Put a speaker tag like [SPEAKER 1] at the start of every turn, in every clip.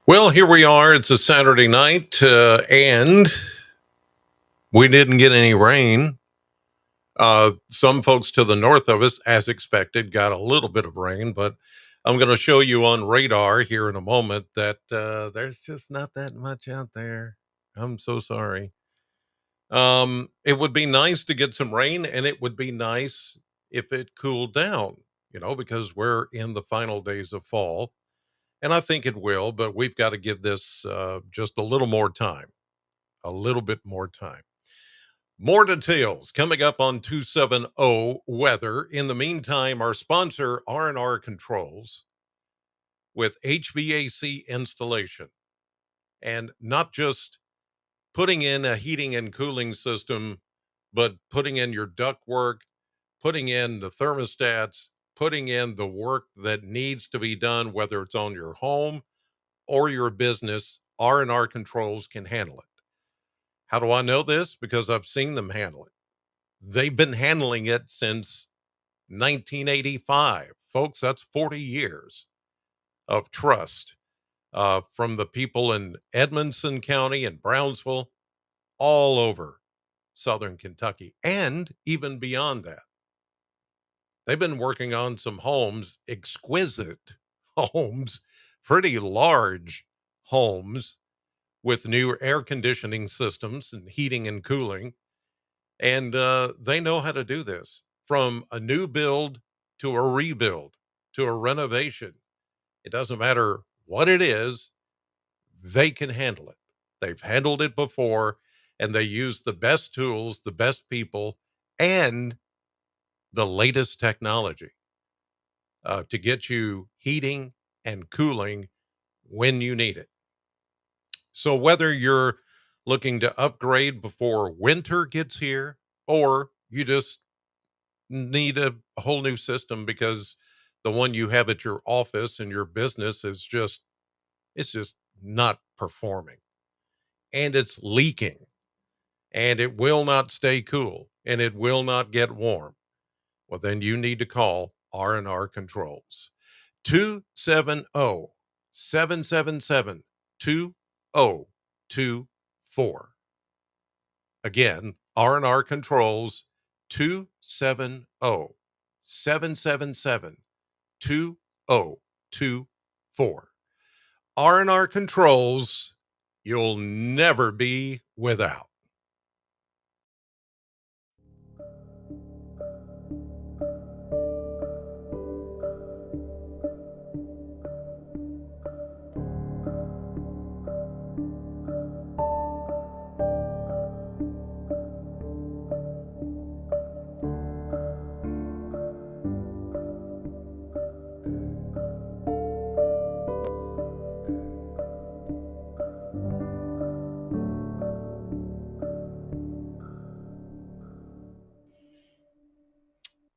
[SPEAKER 1] Well, here we are. It's a Saturday night, and we didn't get any rain. Some folks to the north of us, as expected, got a little bit of rain, but I'm going to show you on radar here in a moment that there's just not that much out there. I'm so sorry. It would be nice to get some rain, and it would be nice if it cooled down, because we're in the final days of fall, and I think it will, but we've got to give this just a little more time. A little bit more time. More details coming up on 270 weather. In the meantime, our sponsor R&R Controls with HVAC installation, and not just putting in a heating and cooling system, but putting in your duct work, putting in the thermostats, putting in the work that needs to be done, whether it's on your home or your business. R&R Controls can handle it. How do I know this? Because I've seen them handle it. They've been handling it since 1985. Folks, that's 40 years of trust from the people in Edmonson County and Brownsville, all over Southern Kentucky, and even beyond that. They've been working on some homes, exquisite homes, pretty large homes with new air conditioning systems and heating and cooling. And they know how to do this from a new build to a rebuild to a renovation. It doesn't matter what it is, they can handle it. They've handled it before, and they use the best tools, the best people, and the latest technology to get you heating and cooling when you need it. So, whether you're looking to upgrade before winter gets here, or you just need a whole new system because the one you have at your office and your business is just it's just not performing, and it's leaking, and it will not stay cool, and it will not get warm. Well, then you need to call R&R Controls. 270-777-2024. Again, R&R Controls. 270-777-2024. R&R Controls, you'll never be without.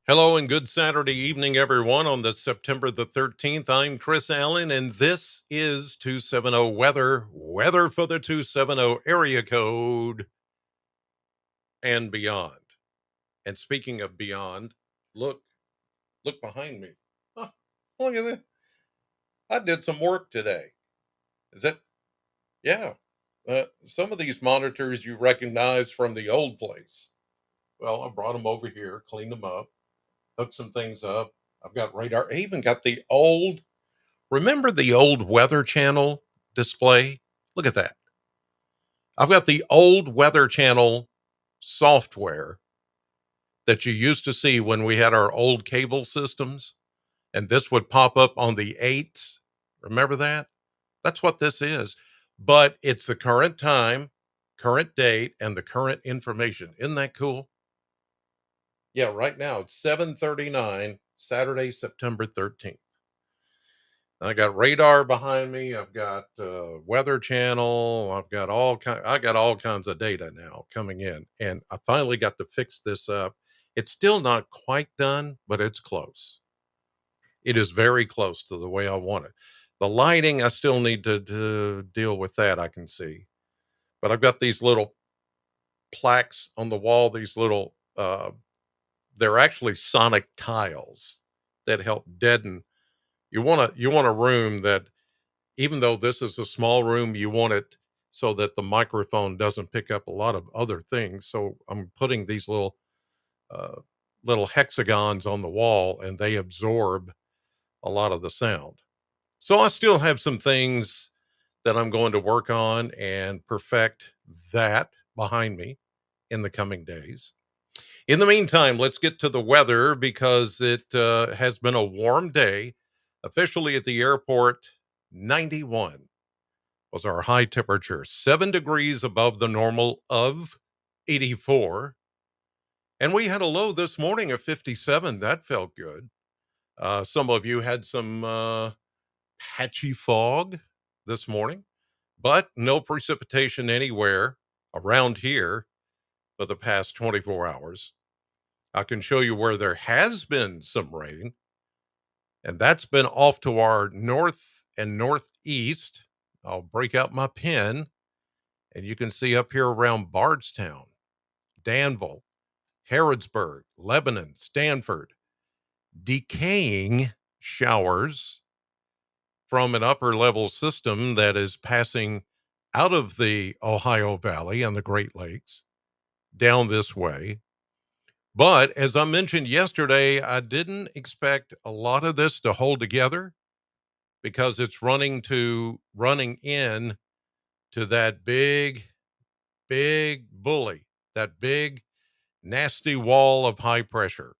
[SPEAKER 1] Hello and good Saturday evening, everyone. On the September the 13th, I'm Chris Allen, and this is 270 weather for the 270 area code and beyond. And speaking of beyond, look, look behind me. Huh, look at that. I did some work today. Is it? Yeah. Some of these monitors you recognize from the old place. Well, I brought them over here, cleaned them up, hooked some things up. I've got radar. I even got the old, remember the old Weather Channel display? Look at that. I've got the old Weather Channel software that you used to see when we had our old cable systems, and this would pop up on the eights. Remember that? That's what this is. But it's the current time, current date, and the current information. Isn't that cool? Yeah, right now it's 7:39, Saturday, September 13th. I got radar behind me. I've got Weather Channel. I got all kinds of data now coming in, and I finally got to fix this up. It's still not quite done, but it's close. It is very close to the way I want it. The lighting, I still need to deal with that. I can see, but I've got these little plaques on the wall. These little, they're actually sonic tiles that help deaden. You want a room that even though this is a small room, you want it so that the microphone doesn't pick up a lot of other things. So I'm putting these uh, little hexagons on the wall, and they absorb a lot of the sound. So I still have some things that I'm going to work on and perfect that behind me in the coming days. In the meantime, let's get to the weather because it has been a warm day. Officially at the airport, 91 was our high temperature, 7 degrees above the normal of 84. And we had a low this morning of 57. That felt good. Some of you had some patchy fog this morning, but no precipitation anywhere around here for the past 24 hours. I can show you where there has been some rain, and that's been off to our north and northeast. I'll break out my pen, and you can see up here around Bardstown, Danville, Harrodsburg, Lebanon, Stanford, decaying showers from an upper level system that is passing out of the Ohio Valley and the Great Lakes down this way. But as I mentioned yesterday, I didn't expect a lot of this to hold together because it's running in to that big bully, that big nasty wall of high pressure,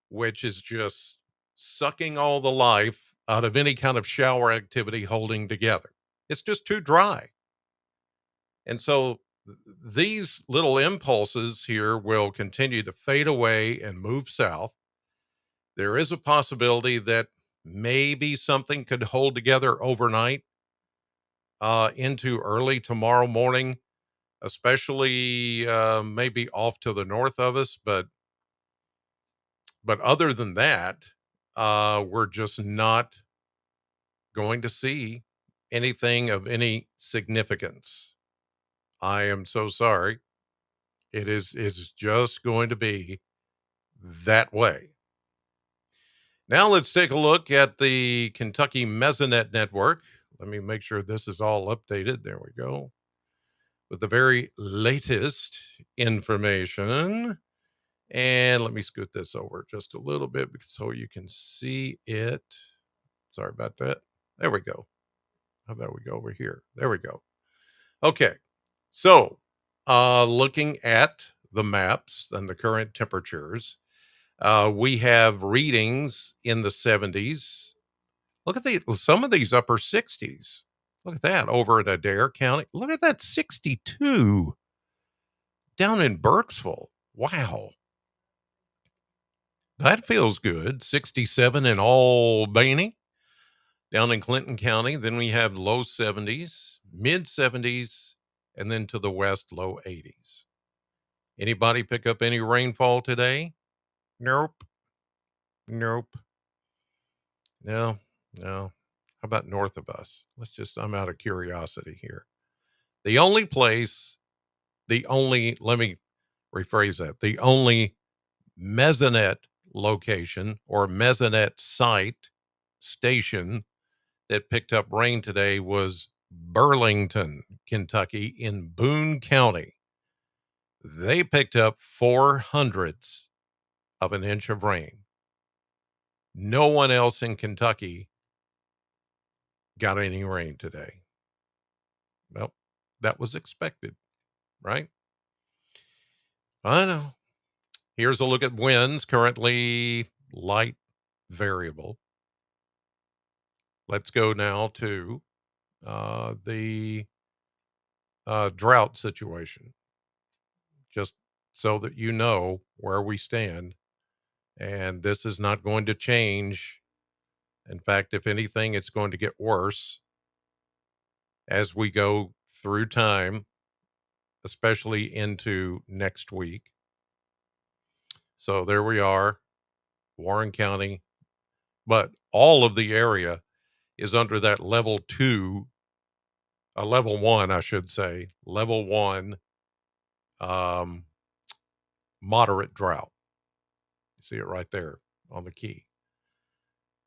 [SPEAKER 1] which is just sucking all the life out of any kind of shower activity holding together. It's just too dry. And so these little impulses here will continue to fade away and move south. There is a possibility that maybe something could hold together overnight into early tomorrow morning, especially maybe off to the north of us. But other than that, we're just not going to see anything of any significance. I am so sorry. Is just going to be that way. Now let's take a look at the Kentucky Mesonet Network. Let me make sure this is all updated. There we go. With the very latest information. And let me scoot this over just a little bit so you can see it. Sorry about that. There we go. How about we go over here? There we go. Okay. So, looking at the maps and the current temperatures, we have readings in the 70s. Look at some of these upper 60s. Look at that over in Adair County. Look at that 62 down in Burkesville. Wow. That feels good. 67 in Albany down in Clinton County. Then we have low 70s, mid 70s, and then to the west, low 80s. Anybody pick up any rainfall today? Nope. Nope. No, no. How about north of us? I'm out of curiosity here. The only place, let me rephrase that, the only mesonet location or mesonet site station that picked up rain today was Burlington, Kentucky, in Boone County. They picked up 4/100ths of an inch of rain. No one else in Kentucky got any rain today. Well, that was expected, right? I know. Here's a look at winds, currently light variable. Let's go now to the drought situation, just so that you know where we stand. And this is not going to change. In fact, if anything, it's going to get worse as we go through time, especially into next week. So there we are, Warren County, but all of the area is under that level one, I should say, level one, um, moderate drought. You see it right there on the key.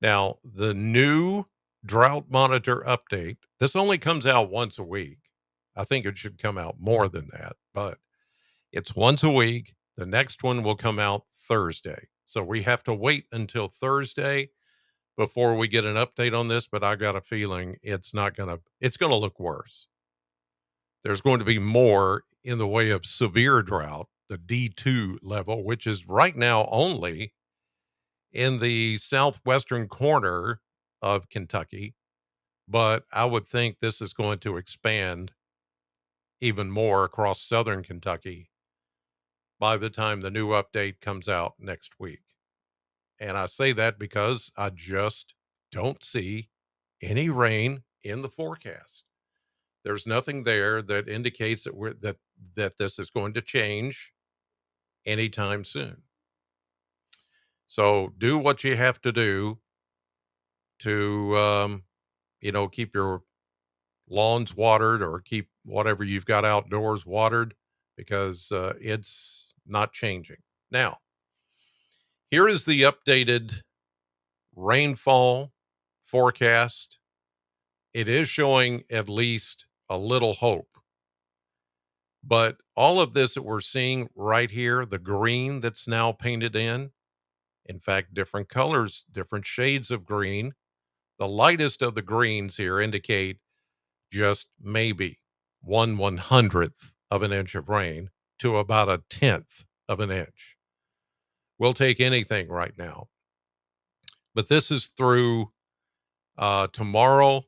[SPEAKER 1] Now, the new drought monitor update. This only comes out once a week. I think it should come out more than that, but it's once a week. The next one will come out Thursday. So we have to wait until Thursday before we get an update on this, but I got a feeling it's going to look worse. There's going to be more in the way of severe drought, the D2 level, which is right now only in the southwestern corner of Kentucky. But I would think this is going to expand even more across southern Kentucky by the time the new update comes out next week. And I say that because I just don't see any rain in the forecast. There's nothing there that indicates that this is going to change anytime soon. So do what you have to do to keep your lawns watered or keep whatever you've got outdoors watered because it's not changing. Now, here is the updated rainfall forecast. It is showing at least a little hope. But all of this that we're seeing right here, the green that's now painted in fact, different colors, different shades of green. The lightest of the greens here indicate just maybe 1/100th of an inch of rain to about 1/10 of an inch. We'll take anything right now. But this is through tomorrow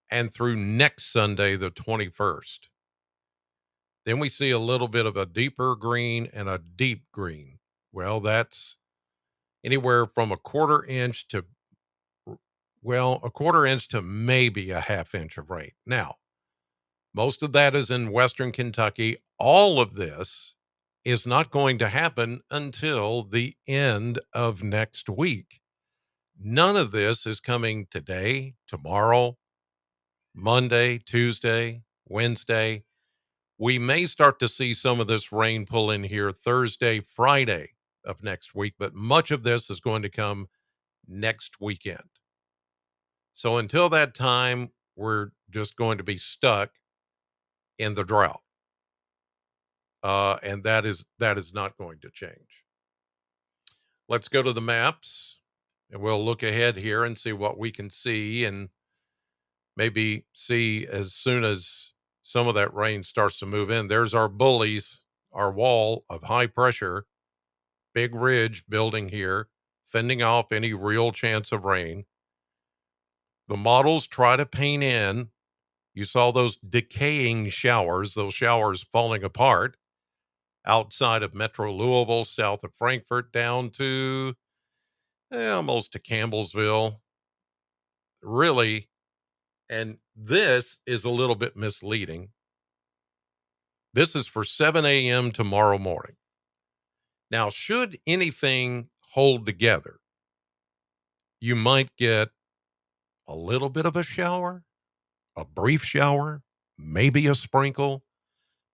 [SPEAKER 1] and through next Sunday, the 21st. Then we see a little bit of a deeper green and a deep green. Well, that's anywhere from a quarter inch to maybe a half inch of rain. Now, most of that is in western Kentucky. All of this is not going to happen until the end of next week. None of this is coming today, tomorrow, Monday, Tuesday, Wednesday. We may start to see some of this rain pull in here Thursday, Friday of next week, but much of this is going to come next weekend. So until that time, we're just going to be stuck in the drought. And that is not going to change. Let's go to the maps and we'll look ahead here and see what we can see and maybe see as soon as some of that rain starts to move in. There's our bullies, our wall of high pressure, big ridge building here, fending off any real chance of rain. The models try to paint in. You saw those decaying showers, those showers falling apart outside of Metro Louisville, south of Frankfort, down to almost to Campbellsville. Really, and this is a little bit misleading. This is for 7 a.m. tomorrow morning. Now, should anything hold together, you might get a little bit of a shower, a brief shower, maybe a sprinkle,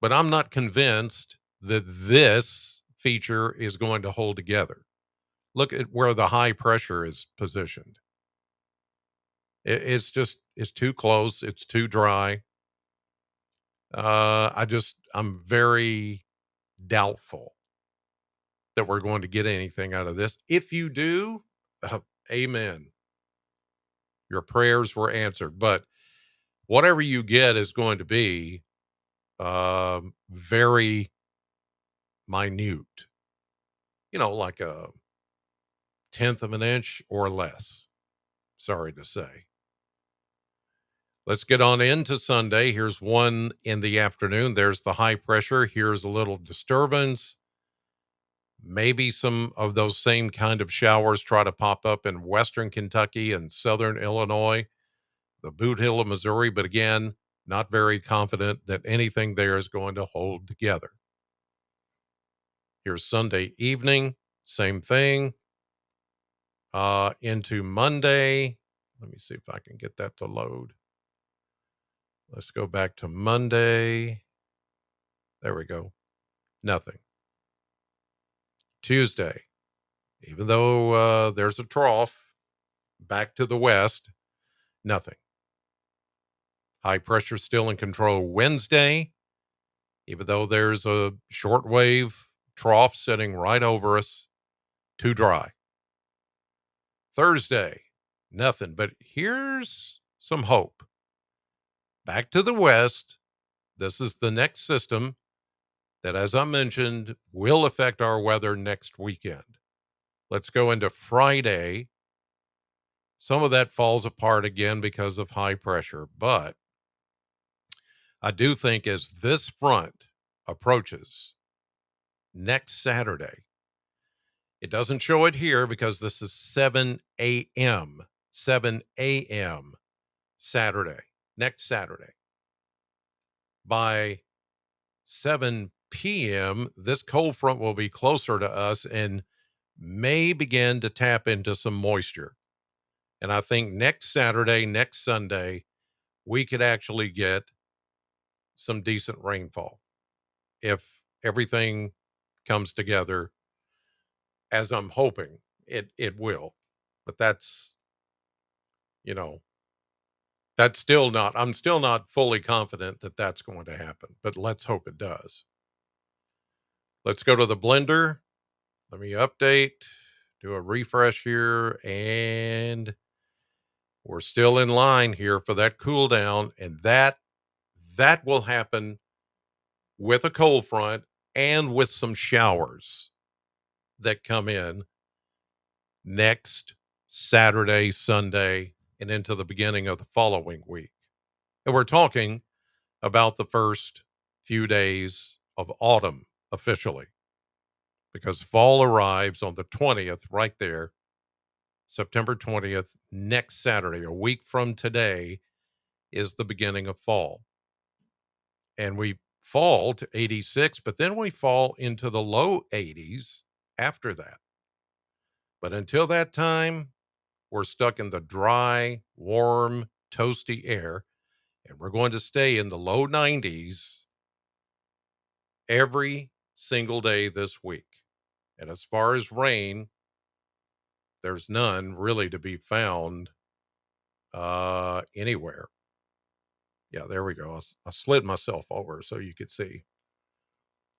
[SPEAKER 1] but I'm not convinced that this feature is going to hold together. Look at where the high pressure is positioned. It's too close. It's too dry. I'm very doubtful that we're going to get anything out of this. If you do, amen. Your prayers were answered. But whatever you get is going to be very minute, like a 1/10 of an inch or less. Sorry to say. Let's get on into Sunday. Here's one in the afternoon. There's the high pressure. Here's a little disturbance. Maybe some of those same kind of showers try to pop up in western Kentucky and southern Illinois, the Boot Hill of Missouri. But again, not very confident that anything there is going to hold together. Here's Sunday evening. Same thing. Into Monday. Let me see if I can get that to load. Let's go back to Monday. There we go. Nothing. Tuesday, even though there's a trough back to the west, Nothing. High pressure still in control Wednesday, even though there's a shortwave trough sitting right over us, too dry. Thursday, nothing. But here's some hope. Back to the west. This is the next system that, as I mentioned, will affect our weather next weekend. Let's go into Friday. Some of that falls apart again because of high pressure, but I do think as this front approaches next Saturday, it doesn't show it here because this is 7 a.m. 7 a.m. Saturday, next Saturday. By 7 p.m., this cold front will be closer to us and may begin to tap into some moisture. And I think next Saturday, next Sunday, we could actually get some decent rainfall if everything comes together as I'm hoping it will. But that's, you know, that's still not, I'm still not fully confident that that's going to happen, but let's hope it does. Let's go to the blender. Let me update, do a refresh here, and we're still in line here for that cool down, and that will happen with a cold front and with some showers that come in next Saturday, Sunday, and into the beginning of the following week. And we're talking about the first few days of autumn officially, because fall arrives on the 20th, right there, September 20th, next Saturday, a week from today, is the beginning of fall. And we fall to 86, but then we fall into the low 80s after that. But until that time, we're stuck in the dry, warm, toasty air, and we're going to stay in the low 90s every single day this week. And as far as rain, there's none really to be found anywhere. Yeah, there we go. I slid myself over so you could see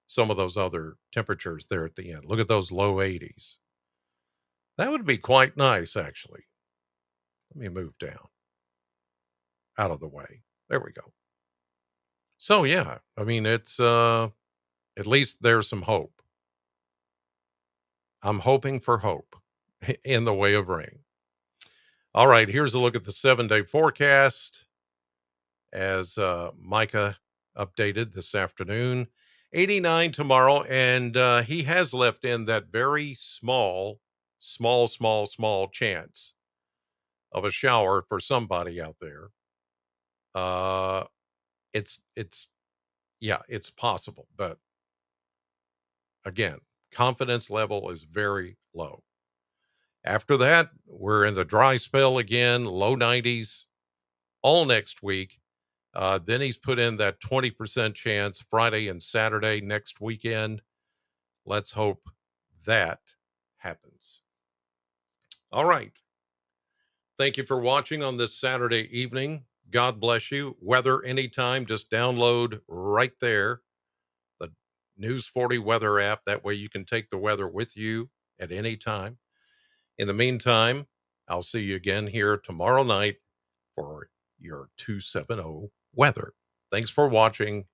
[SPEAKER 1] some of those other temperatures there at the end. Look at those low 80s. That would be quite nice, actually. Let me move down out of the way. There we go. So, yeah, I mean, it's at least there's some hope. I'm hoping for hope in the way of rain. All right, here's a look at the 7-day forecast as Micah updated this afternoon. 89 tomorrow, and he has left in that very small chance of a shower for somebody out there. Uh, it's yeah, it's possible, but again, confidence level is very low. After that, we're in the dry spell again, low 90s all next week. Then he's put in that 20% chance Friday and Saturday next weekend. Let's hope that happens. All right. Thank you for watching on this Saturday evening. God bless you. Weather anytime, just download right there the News 40 weather app. That way you can take the weather with you at any time. In the meantime, I'll see you again here tomorrow night for your 270 weather. Thanks for watching.